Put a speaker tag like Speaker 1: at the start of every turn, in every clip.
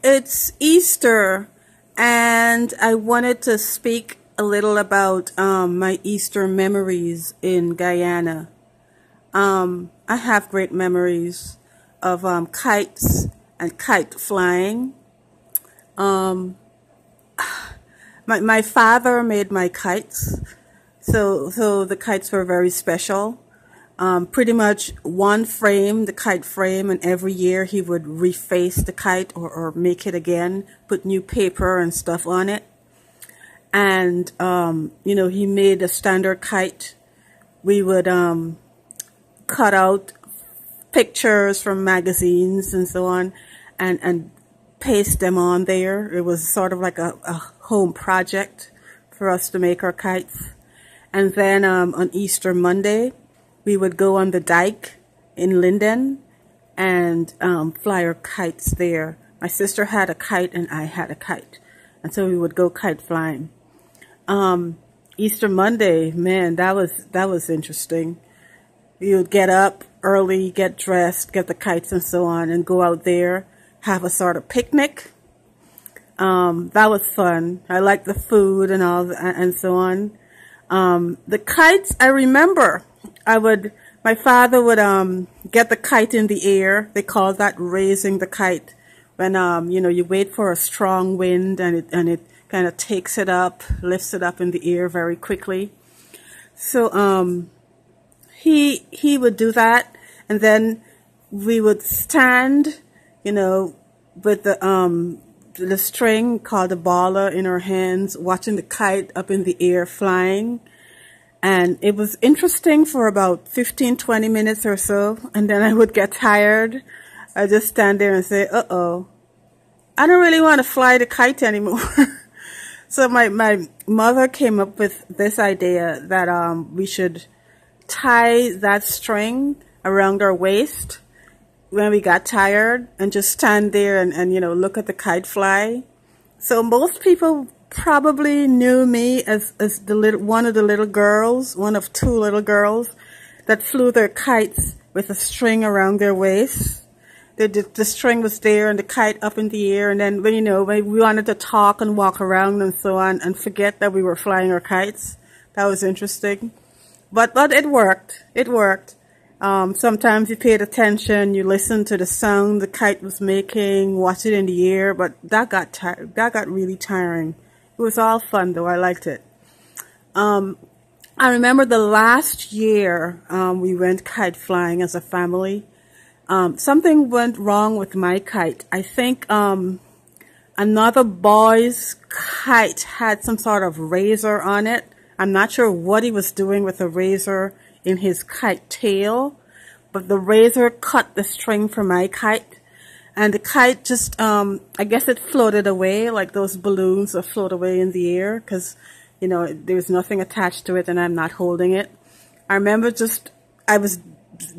Speaker 1: It's Easter, and I wanted to speak a little about my Easter memories in Guyana. I have great memories of kites and kite flying. Um, my father made my kites, so the kites were very special. Pretty much one frame, the kite frame, and every year he would reface the kite or make it again, put new paper and stuff on it. And, he made a standard kite. We would cut out pictures from magazines and so on and paste them on there. It was sort of like a home project for us to make our kites. And then on Easter Monday, we would go on the dike in Linden and fly our kites there. My sister had a kite and I had a kite. And so we would go kite flying. Easter Monday, man, that was interesting. You would get up early, get dressed, get the kites and so on, and go out there, have a sort of picnic. That was fun. I liked the food and all and so on. The kites, I remember. My father would get the kite in the air. They call that raising the kite. When you wait for a strong wind and it kind of takes it up, lifts it up in the air very quickly. So he would do that, and then we would stand, with the string called a baller in our hands, watching the kite up in the air flying. And it was interesting for about 15-20 minutes or so, and then I would get tired. I'd just stand there and say, uh-oh, I don't really want to fly the kite anymore. So my mother came up with this idea that we should tie that string around our waist when we got tired and just stand there and look at the kite fly. So most people probably knew me as one of two little girls that flew their kites with a string around their waist. The string was there and the kite up in the air, and then when we wanted to talk and walk around and so on and forget that we were flying our kites. That was interesting. But it worked. It worked. Sometimes you paid attention, you listened to the sound the kite was making, watched it in the air, but that got really tiring. It was all fun though. I liked it. I remember the last year we went kite flying as a family. Something went wrong with my kite. I think another boy's kite had some sort of razor on it. I'm not sure what he was doing with the razor in his kite tail, but the razor cut the string from my kite. And the kite just, I guess it floated away like those balloons that float away in the air because, there's nothing attached to it and I'm not holding it. I remember I was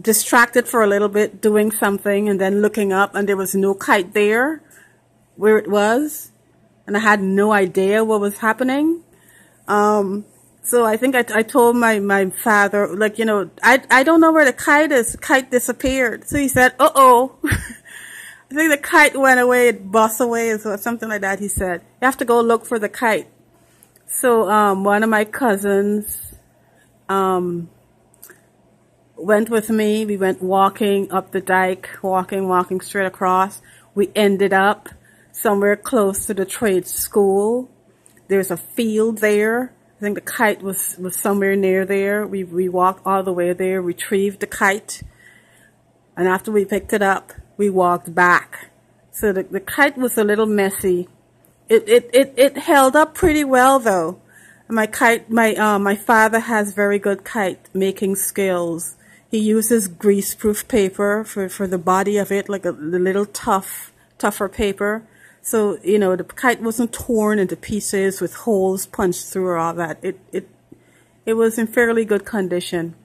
Speaker 1: distracted for a little bit doing something and then looking up and there was no kite there where it was. And I had no idea what was happening. So I think I told my father, I don't know where the kite is. The kite disappeared. So he said, uh-oh. I think the kite went away, it bust away, or something like that, he said. You have to go look for the kite. So, one of my cousins, went with me. We went walking up the dike, walking straight across. We ended up somewhere close to the trade school. There's a field there. I think the kite was somewhere near there. We walked all the way there, retrieved the kite. And after we picked it up, we walked back. So the kite was a little messy. It held up pretty well though. My father has very good kite making skills. He uses greaseproof paper for the body of it, like the little tougher paper. So, the kite wasn't torn into pieces with holes punched through or all that. It was in fairly good condition.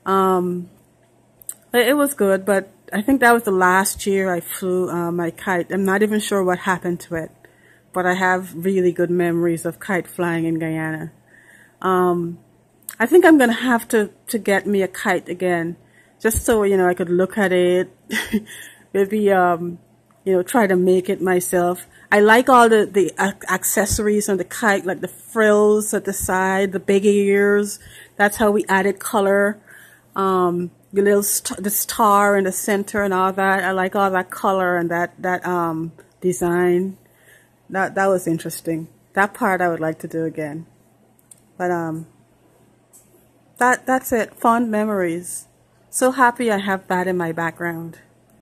Speaker 1: It was good, but I think that was the last year I flew my kite. I'm not even sure what happened to it, but I have really good memories of kite flying in Guyana. I think I'm going to have to get me a kite again, just so, I could look at it, maybe try to make it myself. I like all the accessories on the kite, like the frills at the side, the big ears. That's how we added color. The little the star in the center and all that. I like all that color and that design. That was interesting. That part I would like to do again. But that's it. Fond memories. So happy I have that in my background.